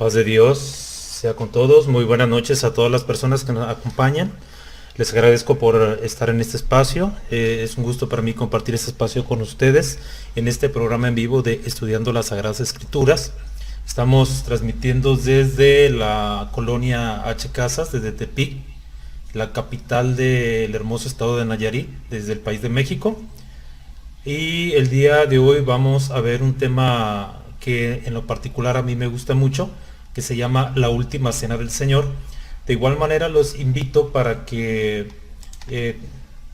paz de Dios sea con todos. Muy buenas noches a todas las personas que nos acompañan. Les agradezco por estar en este espacio. Es un gusto para mí compartir este espacio con ustedes en este programa en vivo de Estudiando las Sagradas Escrituras. Estamos transmitiendo desde la colonia H. Casas, desde Tepic, la capital del hermoso estado de Nayarit, desde el país de México. Y el día de hoy vamos a ver un tema que en lo particular a mí me gusta mucho, que se llama La Última Cena del Señor. De igual manera los invito para que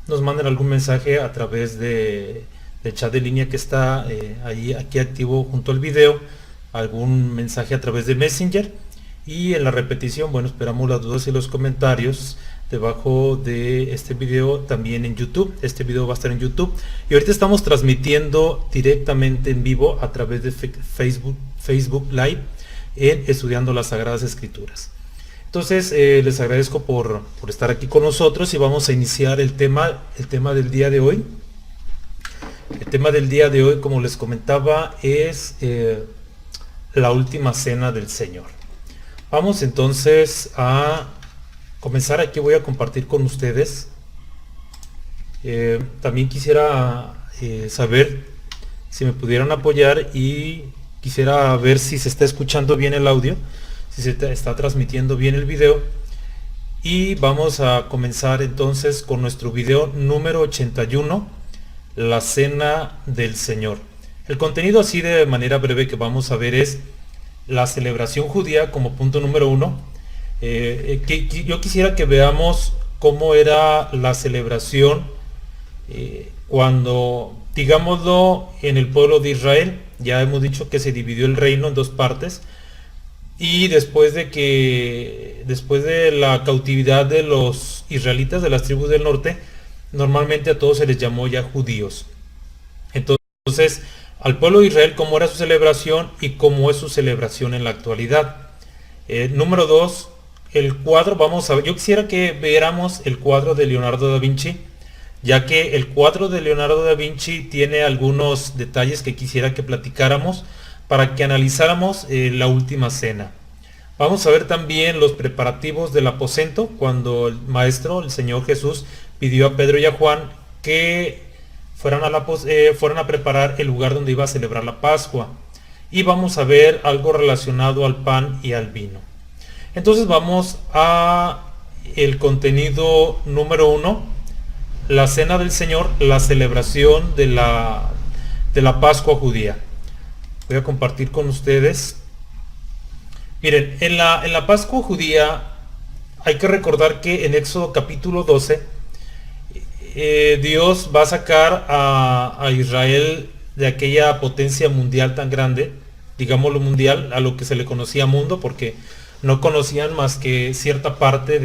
nos manden algún mensaje a través del chat de línea que está ahí aquí activo junto al video, algún mensaje a través de Messenger, y en la repetición, bueno, esperamos las dudas y los comentarios debajo de este video también en YouTube. Este video va a estar en YouTube y ahorita estamos transmitiendo directamente en vivo a través de Facebook Live en Estudiando las Sagradas Escrituras. Entonces les agradezco por estar aquí con nosotros y vamos a iniciar el tema del día de hoy. El tema del día de hoy, como les comentaba, es la última cena del Señor. Vamos entonces a comenzar. Aquí voy a compartir con ustedes. También quisiera saber si me pudieran apoyar, y quisiera ver si se está escuchando bien el audio, si se está transmitiendo bien el video. Y vamos a comenzar entonces con nuestro video número 81, la Cena del Señor. El contenido, así de manera breve, que vamos a ver es la celebración judía como punto número 1. Yo quisiera que veamos cómo era la celebración cuando, digámoslo, en el pueblo de Israel. Ya hemos dicho que se dividió el reino en dos partes, y después de la cautividad de los israelitas de las tribus del norte, normalmente a todos se les llamó ya judíos. Entonces, al pueblo de Israel, cómo era su celebración y cómo es su celebración en la actualidad. Número 2, el cuadro. Yo quisiera que viéramos el cuadro de Leonardo da Vinci, ya que el cuadro de Leonardo da Vinci tiene algunos detalles que quisiera que platicáramos para que analizáramos la última cena. Vamos a ver también los preparativos del aposento, cuando el maestro, el Señor Jesús, pidió a Pedro y a Juan que fueran a preparar el lugar donde iba a celebrar la Pascua. Y vamos a ver algo relacionado al pan y al vino. Entonces vamos a el contenido número 1, la Cena del Señor, la celebración de la Pascua judía. Voy a compartir con ustedes. Miren, en la Pascua judía hay que recordar que en Éxodo capítulo 12 Dios va a sacar a Israel de aquella potencia mundial tan grande, digámoslo mundial, a lo que se le conocía mundo, porque no conocían más que cierta parte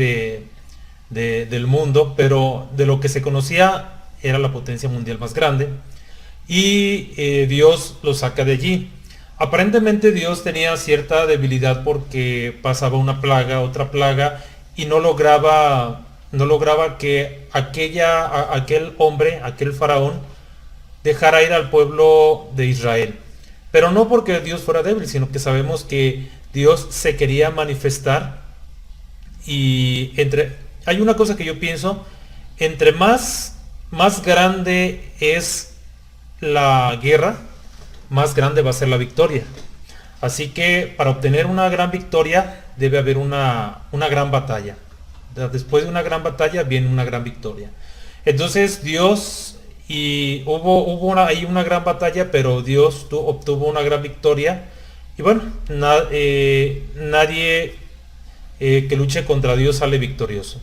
del mundo, pero de lo que se conocía era la potencia mundial más grande. Y Dios lo saca de allí. Aparentemente Dios tenía cierta debilidad porque pasaba una plaga, otra plaga, y no lograba que aquel hombre, aquel faraón, dejara ir al pueblo de Israel. Pero no porque Dios fuera débil, sino que sabemos que Dios se quería manifestar. Y hay una cosa que yo pienso: entre más grande es la guerra, más grande va a ser la victoria. Así que para obtener una gran victoria debe haber una gran batalla. Después de una gran batalla viene una gran victoria. Entonces Dios, y hubo ahí una gran batalla, pero Dios obtuvo una gran victoria. Y bueno, nadie que luche contra Dios sale victorioso.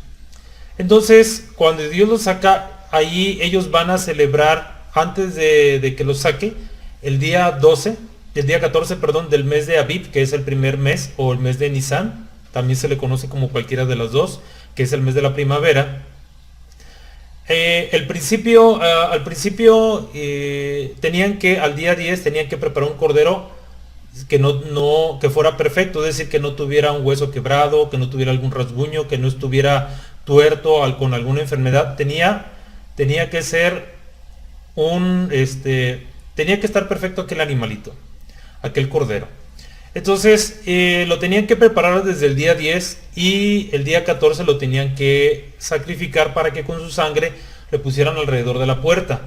Entonces, cuando Dios los saca, ahí ellos van a celebrar, antes de que los saque, el día 14, perdón, del mes de Aviv, que es el primer mes, o el mes de Nisan, también se le conoce como cualquiera de las dos, que es el mes de la primavera. Al principio al día 10 tenían que preparar un cordero que fuera perfecto, es decir, que no tuviera un hueso quebrado, que no tuviera algún rasguño, que no estuviera tuerto con alguna enfermedad. Tenía que ser tenía que estar perfecto aquel animalito, aquel cordero. Entonces lo tenían que preparar desde el día 10 y el día 14 lo tenían que sacrificar para que con su sangre le pusieran alrededor de la puerta.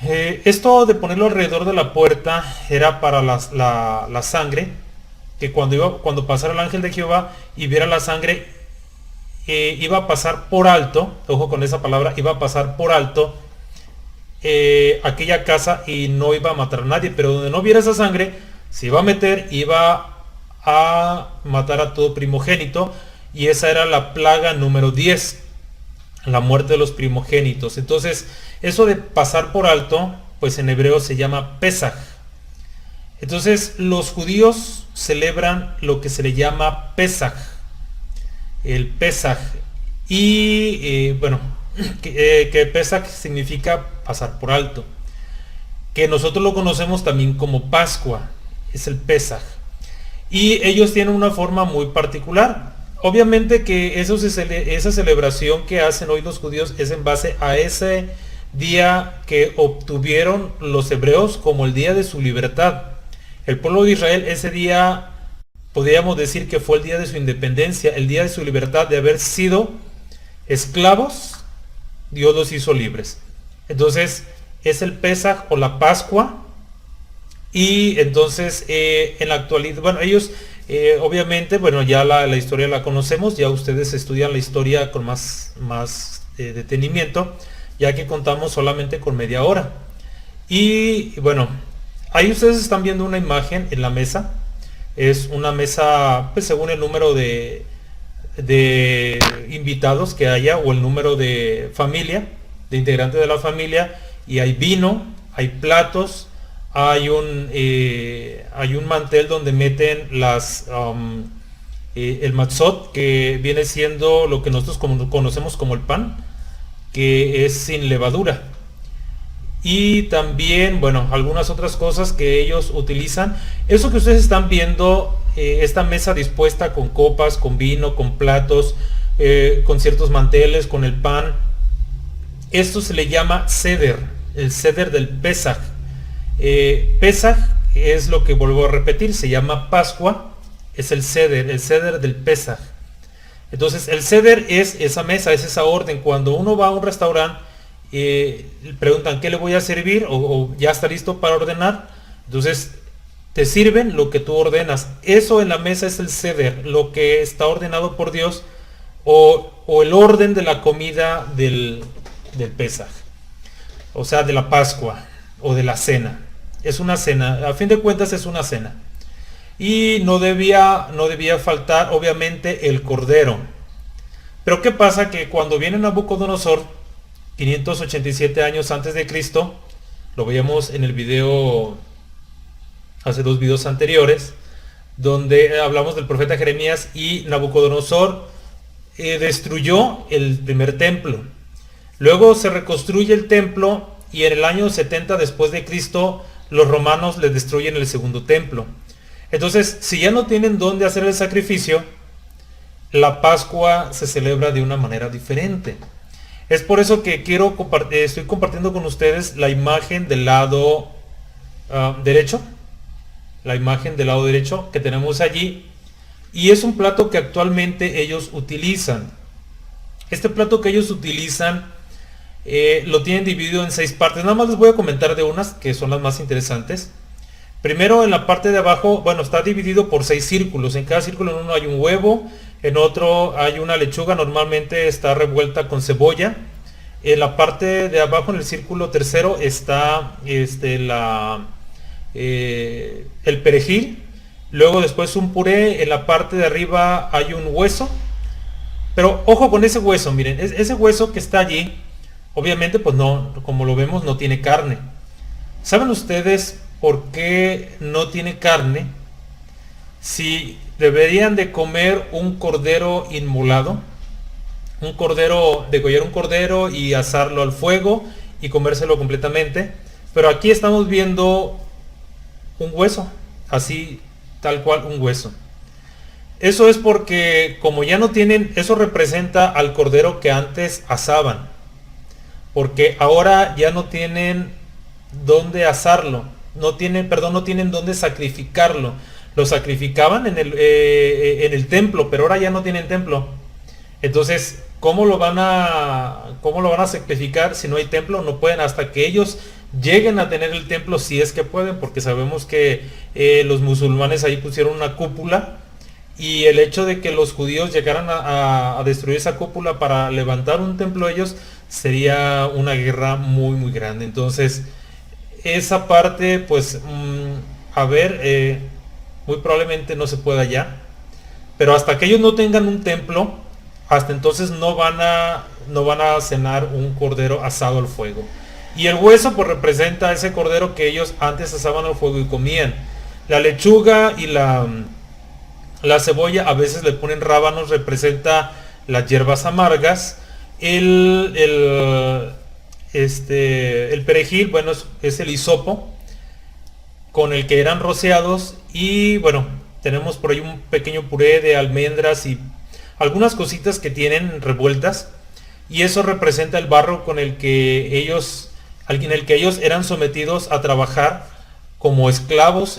Esto de ponerlo alrededor de la puerta era para la sangre, que cuando pasara el ángel de Jehová y viera la sangre, iba a pasar por alto, ojo con esa palabra, iba a pasar por alto aquella casa y no iba a matar a nadie, pero donde no viera esa sangre, se iba a meter, iba a matar a todo primogénito, y esa era la plaga número 10, la muerte de los primogénitos. Entonces, eso de pasar por alto, pues en hebreo se llama Pesaj. Entonces, los judíos celebran lo que se le llama Pesaj, el Pesaj, y bueno, que Pesaj significa pasar por alto, que nosotros lo conocemos también como Pascua, es el Pesaj, y ellos tienen una forma muy particular. Obviamente que esa celebración que hacen hoy los judíos es en base a ese día que obtuvieron los hebreos como el día de su libertad. El pueblo de Israel ese día, podríamos decir que fue el día de su independencia, el día de su libertad, de haber sido esclavos, Dios los hizo libres. Entonces es el Pesaj o la Pascua. Y entonces en la actualidad, bueno, ellos obviamente, bueno, ya la historia la conocemos, ya ustedes estudian la historia con más detenimiento, ya que contamos solamente con media hora. Y bueno, ahí ustedes están viendo una imagen en la mesa. Es una mesa, pues según el número de invitados que haya, o el número de familia, de integrantes de la familia, y hay vino, hay platos, hay un mantel donde meten el matzot, que viene siendo lo que nosotros conocemos como el pan, que es sin levadura. Y también, bueno, algunas otras cosas que ellos utilizan. Eso que ustedes están viendo, esta mesa dispuesta con copas, con vino, con platos, con ciertos manteles, con el pan. Esto se le llama Seder, el Seder del Pesaj. Pesaj es lo que vuelvo a repetir, se llama Pascua, es el Seder del Pesaj. Entonces el Seder es esa mesa, es esa orden. Cuando uno va a un restaurante, preguntan qué le voy a servir, o ya está listo para ordenar, entonces te sirven lo que tú ordenas. Eso en la mesa es el Seder, lo que está ordenado por Dios, o el orden de la comida del Pesaj, o sea, de la Pascua o de la cena. Es una cena, a fin de cuentas es una cena. Y no debía faltar obviamente el cordero. Pero ¿qué pasa? Que cuando viene Nabucodonosor, 587 años antes de Cristo, lo veíamos en el video, hace 2 videos anteriores, donde hablamos del profeta Jeremías, y Nabucodonosor destruyó el primer templo. Luego se reconstruye el templo, y en el año 70 después de Cristo los romanos le destruyen el segundo templo. Entonces, si ya no tienen dónde hacer el sacrificio, la Pascua se celebra de una manera diferente. Es por eso que estoy compartiendo con ustedes la imagen del lado derecho. La imagen del lado derecho que tenemos allí. Y es un plato que actualmente ellos utilizan. Este plato que ellos utilizan lo tienen dividido en 6 partes. Nada más les voy a comentar de unas que son las más interesantes. Primero, en la parte de abajo, bueno, está dividido por 6 círculos. En cada círculo, en uno hay un huevo, en otro hay una lechuga, normalmente está revuelta con cebolla. En la parte de abajo, en el círculo tercero, está el perejil. Luego después un puré. En la parte de arriba hay un hueso. Pero ojo con ese hueso, miren, ese hueso que está allí, obviamente pues no, como lo vemos, no tiene carne. ¿Saben ustedes por qué no tiene carne? Si deberían de comer un cordero inmolado, degollar un cordero y asarlo al fuego y comérselo completamente. Pero aquí estamos viendo un hueso, así tal cual un hueso. Eso es porque como ya no tienen, eso representa al cordero que antes asaban, porque ahora ya no tienen dónde asarlo, no tienen dónde sacrificarlo. lo sacrificaban en el templo, pero ahora ya no tienen templo. Entonces, cómo lo van a sacrificar si no hay templo? No pueden hasta que ellos lleguen a tener el templo, si es que pueden, porque sabemos que los musulmanes ahí pusieron una cúpula, y el hecho de que los judíos llegaran a destruir esa cúpula para levantar un templo ellos, sería una guerra muy muy grande. Entonces, esa parte, pues, a ver, muy probablemente no se pueda ya, pero hasta que ellos no tengan un templo, hasta entonces no van a cenar un cordero asado al fuego. Y el hueso pues representa ese cordero que ellos antes asaban al fuego y comían. La lechuga y la cebolla, a veces le ponen rábanos, representa las hierbas amargas. El perejil, bueno, es el hisopo con el que eran rociados. Y bueno, tenemos por ahí un pequeño puré de almendras y algunas cositas que tienen revueltas, y eso representa el barro con el que ellos, en el que ellos eran sometidos a trabajar como esclavos,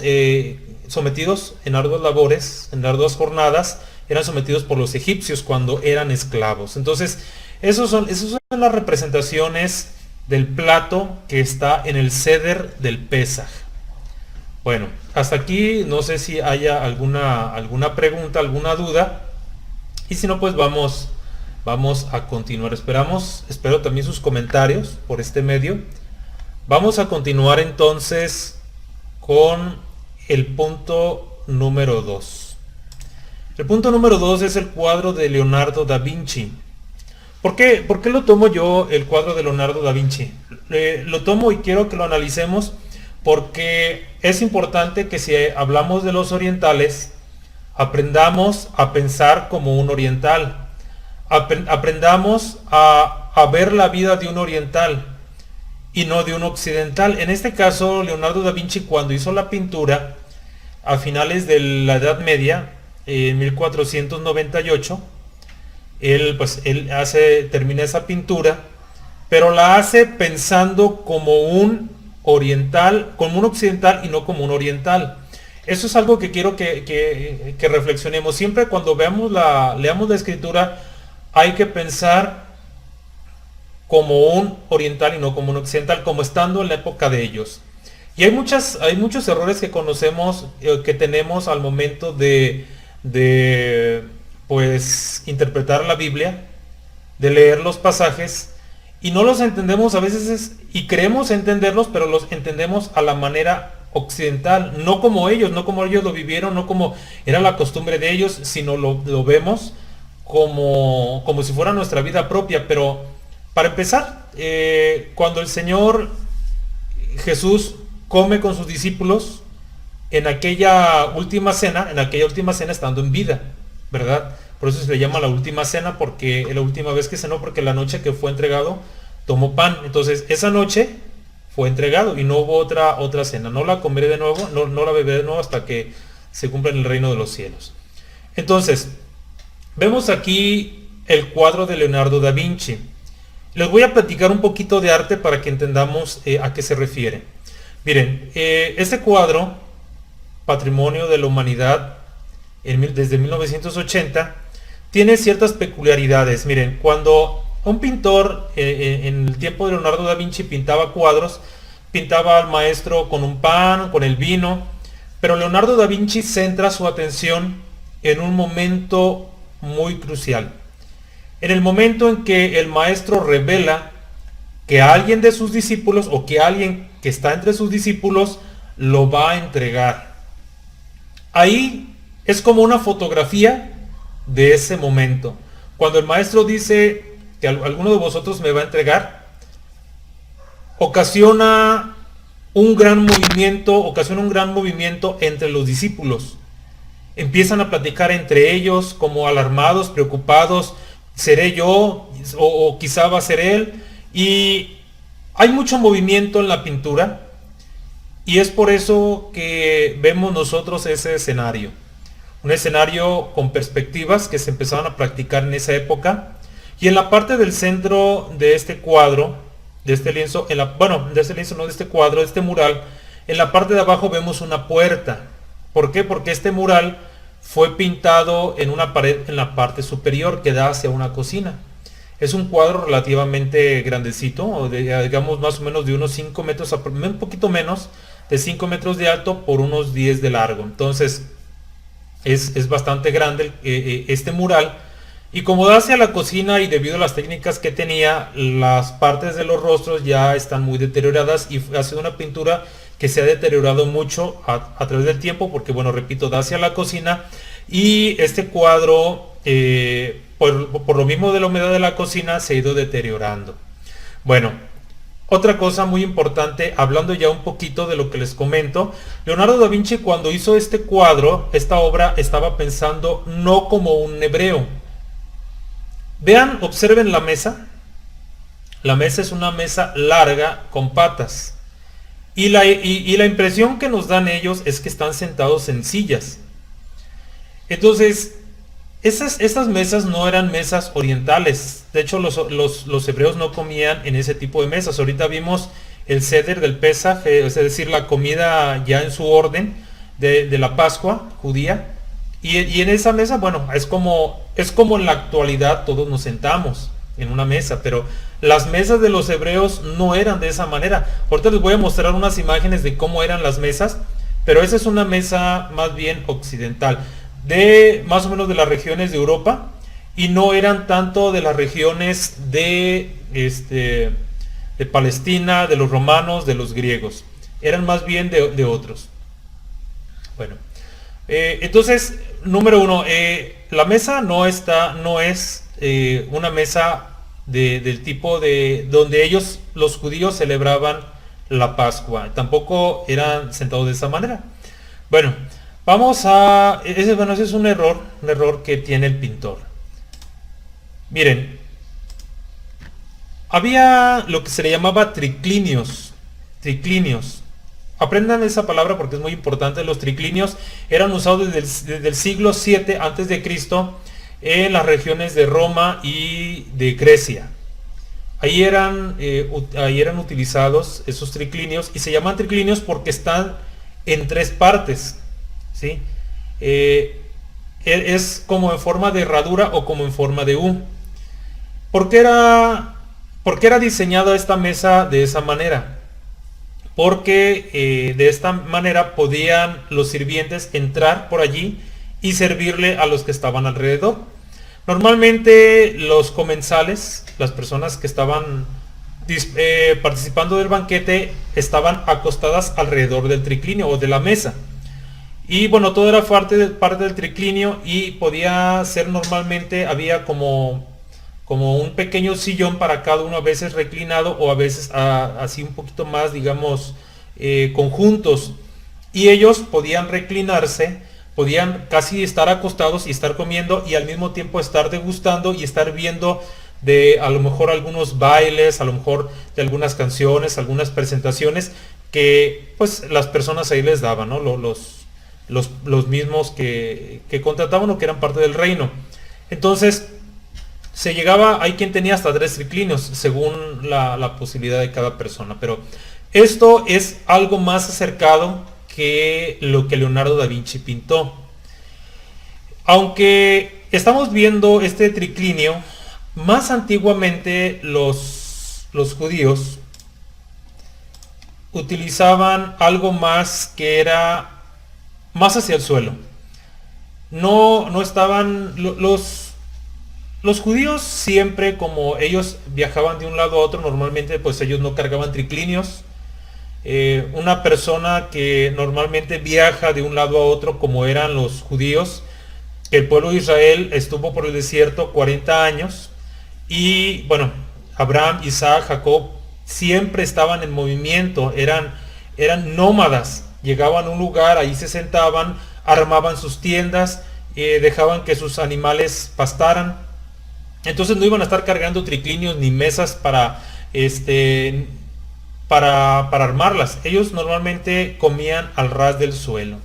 sometidos en arduas labores, en arduas jornadas, eran sometidos por los egipcios cuando eran esclavos. Entonces, esas son las representaciones del plato que está en el Seder del Pesaj. Bueno, hasta aquí no sé si haya alguna pregunta, alguna duda. Y si no, pues vamos a continuar. Espero también sus comentarios por este medio. Vamos a continuar entonces con el punto número 2. El punto número 2 es el cuadro de Leonardo da Vinci. ¿Por qué lo tomo yo, el cuadro de Leonardo da Vinci? Lo tomo y quiero que lo analicemos, porque es importante que si hablamos de los orientales, aprendamos a pensar como un oriental. Aprendamos a ver la vida de un oriental y no de un occidental. En este caso, Leonardo da Vinci, cuando hizo la pintura a finales de la Edad Media, en 1498, él termina esa pintura, pero la hace pensando como un oriental, como un occidental y no como un oriental. Eso es algo que quiero que reflexionemos. Siempre cuando leamos la escritura, hay que pensar como un oriental y no como un occidental, como estando en la época de ellos. Y hay muchos errores que conocemos, que tenemos al momento de pues interpretar la Biblia, de leer los pasajes, y no los entendemos a veces, y creemos entenderlos, pero los entendemos a la manera occidental, no como ellos lo vivieron, no como era la costumbre de ellos, sino lo vemos como si fuera nuestra vida propia. Pero para empezar, cuando el Señor Jesús come con sus discípulos en aquella última cena estando en vida, ¿verdad? Por eso se le llama la última cena, porque la última vez que cenó, porque la noche que fue entregado tomó pan. Entonces esa noche fue entregado y no hubo otra cena. No la comeré de nuevo, no la beberé de nuevo hasta que se cumpla en el reino de los cielos. Entonces, vemos aquí el cuadro de Leonardo da Vinci. Les voy a platicar un poquito de arte para que entendamos a qué se refiere. Miren, este cuadro, Patrimonio de la Humanidad, desde 1980, tiene ciertas peculiaridades. Miren, cuando un pintor en el tiempo de Leonardo da Vinci pintaba cuadros, pintaba al maestro con un pan, con el vino, pero Leonardo da Vinci centra su atención en un momento muy crucial. En el momento en que el maestro revela que alguien de sus discípulos, o que alguien que está entre sus discípulos, lo va a entregar. Ahí es como una fotografía de ese momento. Cuando el maestro dice que alguno de vosotros me va a entregar, ocasiona un gran movimiento entre los discípulos. Empiezan a platicar entre ellos como alarmados, preocupados: ¿seré yo? O quizá va a ser él. Y hay mucho movimiento en la pintura, y es por eso que vemos nosotros ese escenario. Un escenario con perspectivas que se empezaron a practicar en esa época. Y en la parte del centro de este cuadro, de este lienzo, de este cuadro, de este mural, en la parte de abajo vemos una puerta. ¿Por qué? Porque este mural fue pintado en una pared en la parte superior que da hacia una cocina. Es un cuadro relativamente grandecito, o digamos más o menos de unos 5 metros, un poquito menos de 5 metros de alto por unos 10 de largo. Entonces es bastante grande este mural. Y como da hacia la cocina y debido a las técnicas que tenía, las partes de los rostros ya están muy deterioradas y ha sido una pintura que se ha deteriorado mucho a través del tiempo porque, bueno, repito, da hacia la cocina y este cuadro, por lo mismo de la humedad de la cocina, se ha ido deteriorando. Bueno, otra cosa muy importante, hablando ya un poquito de lo que les comento, Leonardo da Vinci cuando hizo este cuadro, esta obra, estaba pensando no como un hebreo. Vean, observen la mesa. La mesa es una mesa larga con patas. Y la impresión que nos dan ellos es que están sentados en sillas. Entonces, esas mesas no eran mesas orientales. De hecho, los hebreos no comían en ese tipo de mesas. Ahorita vimos el ceder del Pesaj, es decir, la comida ya en su orden de la Pascua judía. Y en esa mesa, bueno, es como en la actualidad todos nos sentamos en una mesa, pero las mesas de los hebreos no eran de esa manera. Ahorita les voy a mostrar unas imágenes de cómo eran las mesas, pero esa es una mesa más bien occidental, de más o menos de las regiones de Europa, y no eran tanto de las regiones de Palestina, de los romanos, de los griegos. Eran más bien de otros. Bueno. Entonces, número uno, la mesa no es una mesa del tipo de donde ellos, los judíos, celebraban la Pascua. Tampoco eran sentados de esa manera. Bueno, ese es un error que tiene el pintor. Miren, había lo que se le llamaba triclinios. Aprendan esa palabra porque es muy importante. Los triclinios eran usados desde el siglo 7 antes de Cristo en las regiones de Roma y de Grecia. Ahí eran utilizados esos triclinios y se llaman triclinios porque están en tres partes, ¿sí? Es como en forma de herradura o como en forma de U. ¿Por qué era diseñada esta mesa de esa manera? Porque de esta manera podían los sirvientes entrar por allí y servirle a los que estaban alrededor. Normalmente los comensales, las personas que estaban participando del banquete, estaban acostadas alrededor del triclinio o de la mesa. Y bueno, todo era parte del triclinio y podía ser normalmente, había como un pequeño sillón para cada uno, a veces reclinado o a veces así un poquito más, digamos, conjuntos. Y ellos podían reclinarse, podían casi estar acostados y estar comiendo y al mismo tiempo estar degustando y estar viendo de a lo mejor algunos bailes, a lo mejor de algunas canciones, algunas presentaciones que pues las personas ahí les daban, ¿no? Los mismos que contrataban o que eran parte del reino. Entonces, hay quien tenía hasta 3 triclinios según la posibilidad de cada persona, pero esto es algo más acercado que lo que Leonardo da Vinci pintó. Aunque estamos viendo este triclinio, más antiguamente los judíos utilizaban algo más que era más hacia el suelo. No estaban los judíos siempre, como ellos viajaban de un lado a otro, normalmente pues ellos no cargaban triclinios. Una persona que normalmente viaja de un lado a otro, como eran los judíos, el pueblo de Israel estuvo por el desierto 40 años y bueno, Abraham, Isaac, Jacob siempre estaban en movimiento, eran nómadas, llegaban a un lugar, ahí se sentaban, armaban sus tiendas, dejaban que sus animales pastaran. Entonces no iban a estar cargando triclinios ni mesas para armarlas. Ellos normalmente comían al ras del suelo.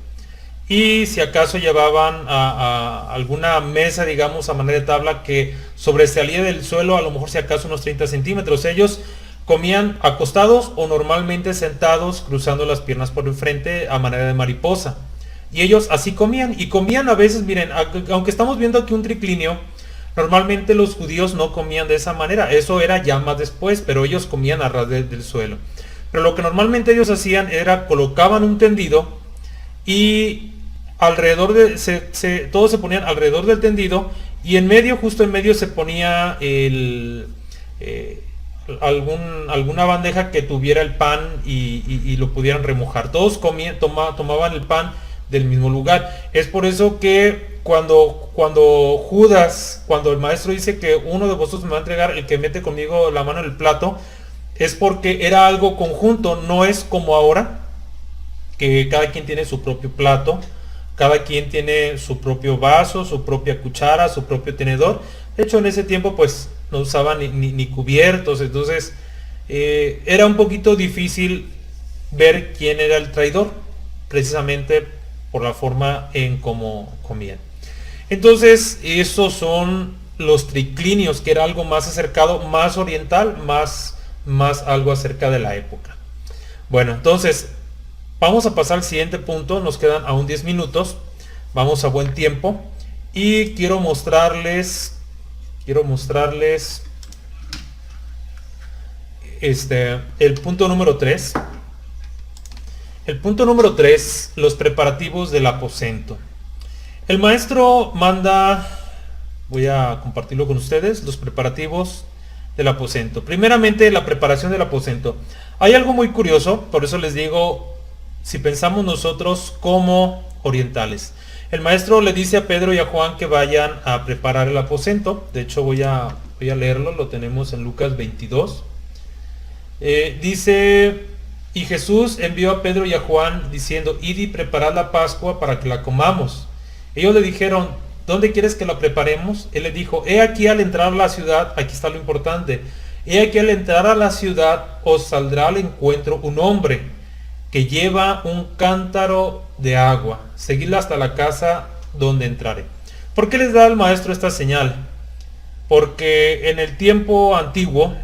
Y si acaso llevaban a alguna mesa, digamos, a manera de tabla que sobresalía del suelo, a lo mejor si acaso unos 30 centímetros. Ellos comían acostados o normalmente sentados, cruzando las piernas por enfrente a manera de mariposa. y ellos así comían, y comían a veces, miren, aunque estamos viendo aquí un triclinio, normalmente los judíos no comían de esa manera, eso era ya más después, pero ellos comían a ras del suelo. Pero lo que normalmente ellos hacían era colocaban un tendido y alrededor todos se ponían alrededor del tendido, y en medio, justo en medio, se ponía alguna bandeja que tuviera el pan y lo pudieran remojar. Todos tomaban el pan del mismo lugar. Es por eso que cuando el maestro dice que uno de vosotros me va a entregar el que mete conmigo la mano en el plato, es porque era algo conjunto, no es como ahora, que cada quien tiene su propio plato, cada quien tiene su propio vaso, su propia cuchara, su propio tenedor. De hecho, en ese tiempo pues no usaban ni cubiertos, entonces era un poquito difícil ver quién era el traidor, precisamente por la forma en cómo comían. Entonces, esos son los triclinios, que era algo más acercado, más oriental, más algo acerca de la época. Bueno, entonces vamos a pasar al siguiente punto, nos quedan aún 10 minutos, vamos a buen tiempo, y quiero mostrarles el punto número 3. El punto número 3, los preparativos del aposento. El maestro manda, voy a compartirlo con ustedes, los preparativos del aposento. Primeramente, la preparación del aposento. Hay algo muy curioso, por eso les digo, si pensamos nosotros como orientales. El maestro le dice a Pedro y a Juan que vayan a preparar el aposento. De hecho, voy a leerlo, lo tenemos en Lucas 22. Dice: y Jesús envió a Pedro y a Juan diciendo: id y preparad la Pascua para que la comamos. Ellos le dijeron: ¿dónde quieres que la preparemos? Él le dijo: he aquí al entrar a la ciudad, aquí está lo importante, he aquí al entrar a la ciudad os saldrá al encuentro un hombre que lleva un cántaro de agua, seguidla hasta la casa donde entrare. ¿Por qué les da el maestro esta señal? Porque en el tiempo antiguo,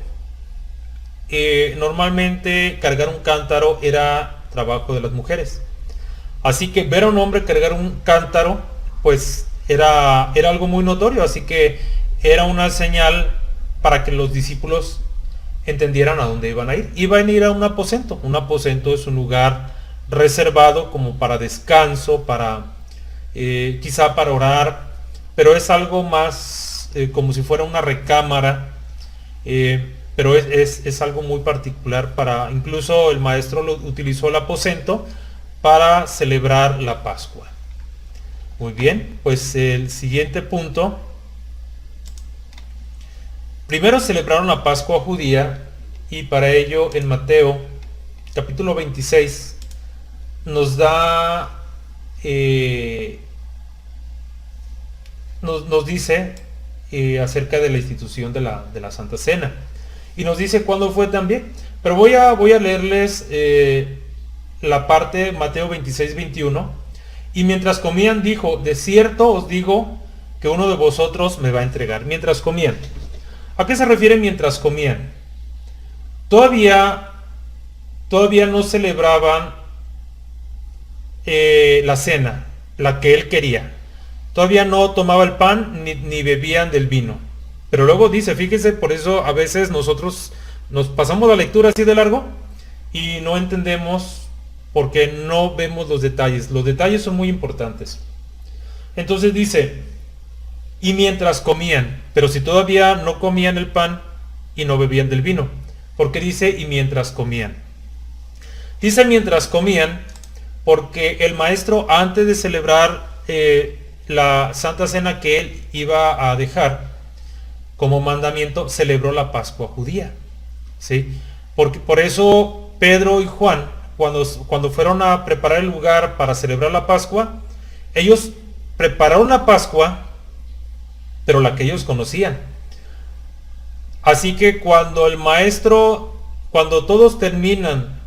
normalmente cargar un cántaro era trabajo de las mujeres. Así que ver a un hombre cargar un cántaro, pues era algo muy notorio, así que era una señal para que los discípulos entendieran a dónde iban a ir. Iban a ir a un aposento. Un aposento es un lugar reservado como para descanso, quizá para orar, pero es algo más como si fuera una recámara, pero es algo muy particular. Incluso el maestro utilizó el aposento para celebrar la Pascua. Muy bien, pues el siguiente punto. Primero celebraron la Pascua judía, y para ello en Mateo capítulo 26 nos da nos dice acerca de la institución de la Santa Cena, y nos dice cuándo fue también. Pero voy a leerles la parte Mateo 26-21. Y mientras comían dijo: de cierto os digo que uno de vosotros me va a entregar. Mientras comían, ¿a qué se refiere mientras comían? Todavía no celebraban la cena, la que él quería. Todavía no tomaba el pan ni bebían del vino. Pero luego dice, fíjese, por eso a veces nosotros nos pasamos la lectura así de largo y no entendemos, porque no vemos los detalles. Los detalles son muy importantes. Entonces dice: y mientras comían. Pero si todavía no comían el pan y no bebían del vino, ¿por qué dice y mientras comían? Dice mientras comían porque el maestro, antes de celebrar la Santa Cena que él iba a dejar como mandamiento, celebró la Pascua judía, ¿sí? Por eso Pedro y Juan, cuando fueron a preparar el lugar para celebrar la Pascua, ellos prepararon la Pascua, pero la que ellos conocían. Así que cuando todos terminan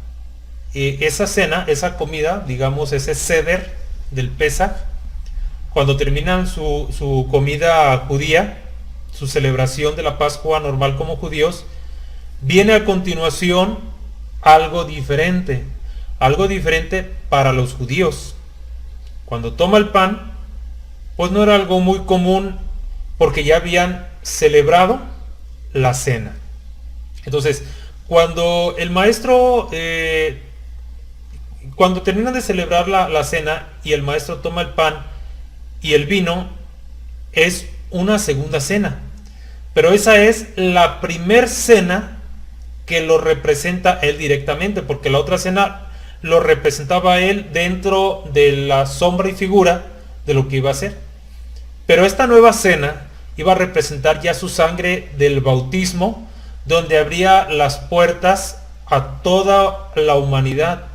esa cena, esa comida, digamos ese seder del Pesaj, cuando terminan su comida judía, su celebración de la Pascua normal como judíos, viene a continuación algo diferente para los judíos. cuando toma el pan, pues no era algo muy común porque ya habían celebrado la cena. Entonces, cuando el maestro, cuando terminan de celebrar la cena y el maestro toma el pan y el vino, es una segunda cena. Pero esa es la primer cena que lo representa él directamente, porque la otra cena lo representaba él dentro de la sombra y figura de lo que iba a hacer. Pero esta nueva cena iba a representar ya su sangre del bautismo, donde abría las puertas a toda la humanidad.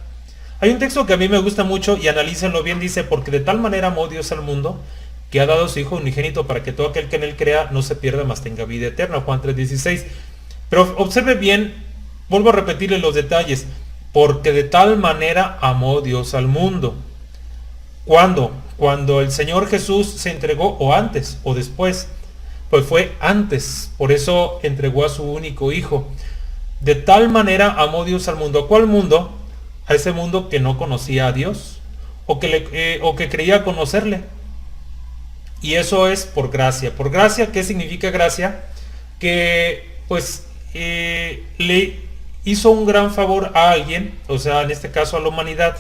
Hay un texto que a mí me gusta mucho y analícenlo bien, dice, porque de tal manera amó Dios al mundo, que ha dado a su Hijo unigénito para que todo aquel que en él crea no se pierda, mas tenga vida eterna. Juan 3:16. Pero observe bien, vuelvo a repetirle los detalles, porque de tal manera amó Dios al mundo. ¿Cuándo? Cuando el Señor Jesús se entregó, o antes, o después. Pues fue antes, por eso entregó a su único Hijo. De tal manera amó Dios al mundo. ¿A cuál mundo? A ese mundo que no conocía a Dios, o que creía conocerle. Y eso es por gracia. Por gracia, ¿qué significa gracia? Que pues le hizo un gran favor a alguien, o sea, en este caso a la humanidad,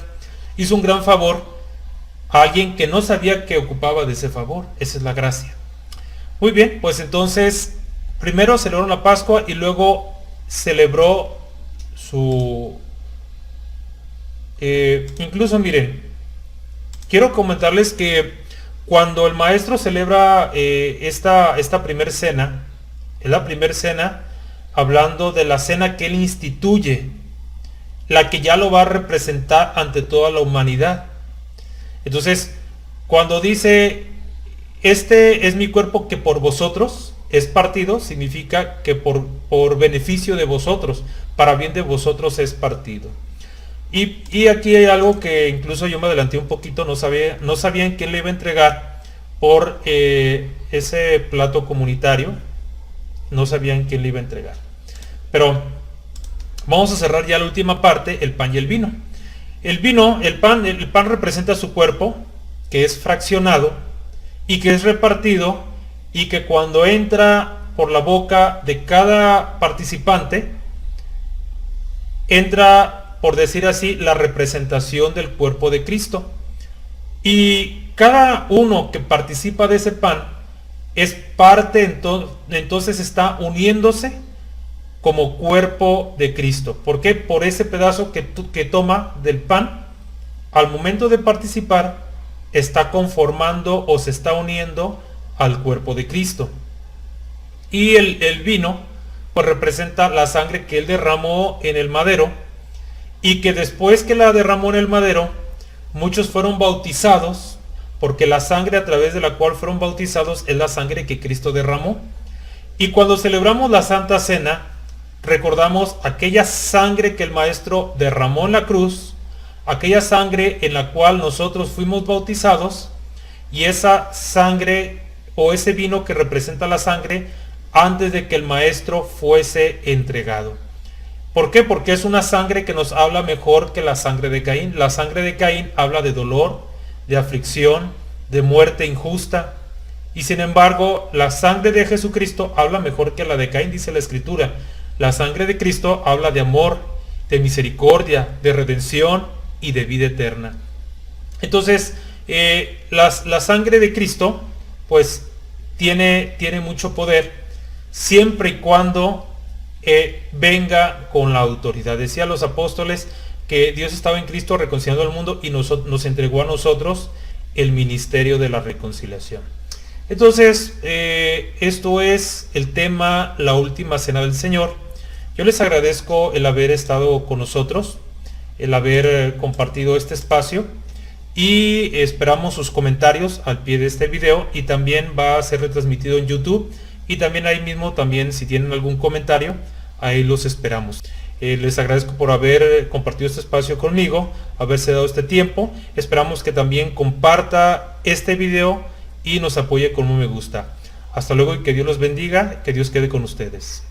hizo un gran favor a alguien que no sabía que ocupaba de ese favor. Esa es la gracia. Muy bien, pues entonces, primero celebró la Pascua y luego celebró su... incluso miren, quiero comentarles que cuando el maestro celebra esta primer cena, es la primer cena hablando de la cena que él instituye, la que ya lo va a representar ante toda la humanidad. Entonces, cuando dice, este es mi cuerpo que por vosotros es partido, significa que por beneficio de vosotros, para bien de vosotros es partido. Y aquí hay algo que incluso yo me adelanté un poquito, no sabían quién le iba a entregar por ese plato comunitario, no sabían quién le iba a entregar. Pero vamos a cerrar ya la última parte, el pan y el vino. El pan representa su cuerpo, que es fraccionado y que es repartido, y que cuando entra por la boca de cada participante, entra, por decir así, la representación del cuerpo de Cristo. Y cada uno que participa de ese pan es parte, entonces está uniéndose como cuerpo de Cristo. ¿Por qué? Por ese pedazo que toma del pan, al momento de participar, está conformando o se está uniendo al cuerpo de Cristo. Y el vino, pues representa la sangre que él derramó en el madero, y que después que la derramó en el madero, muchos fueron bautizados, porque la sangre a través de la cual fueron bautizados es la sangre que Cristo derramó. Y cuando celebramos la Santa Cena, recordamos aquella sangre que el Maestro derramó en la cruz, aquella sangre en la cual nosotros fuimos bautizados, y esa sangre o ese vino que representa la sangre antes de que el Maestro fuese entregado. ¿Por qué? Porque es una sangre que nos habla mejor que la sangre de Caín. La sangre de Caín habla de dolor, de aflicción, de muerte injusta. Y sin embargo, la sangre de Jesucristo habla mejor que la de Caín, dice la Escritura. La sangre de Cristo habla de amor, de misericordia, de redención y de vida eterna. Entonces, la sangre de Cristo, pues, tiene mucho poder, siempre y cuando venga con la autoridad. Decía los apóstoles que Dios estaba en Cristo reconciliando al mundo y nos entregó a nosotros el ministerio de la reconciliación. Entonces, esto es el tema, la última cena del Señor. Yo les agradezco el haber estado con nosotros, el haber compartido este espacio, y esperamos sus comentarios al pie de este video, y también va a ser retransmitido en YouTube, y también ahí mismo, también si tienen algún comentario, ahí los esperamos. Les agradezco por haber compartido este espacio conmigo, haberse dado este tiempo. Esperamos que también comparta este video y nos apoye con un me gusta. Hasta luego y que Dios los bendiga, que Dios quede con ustedes.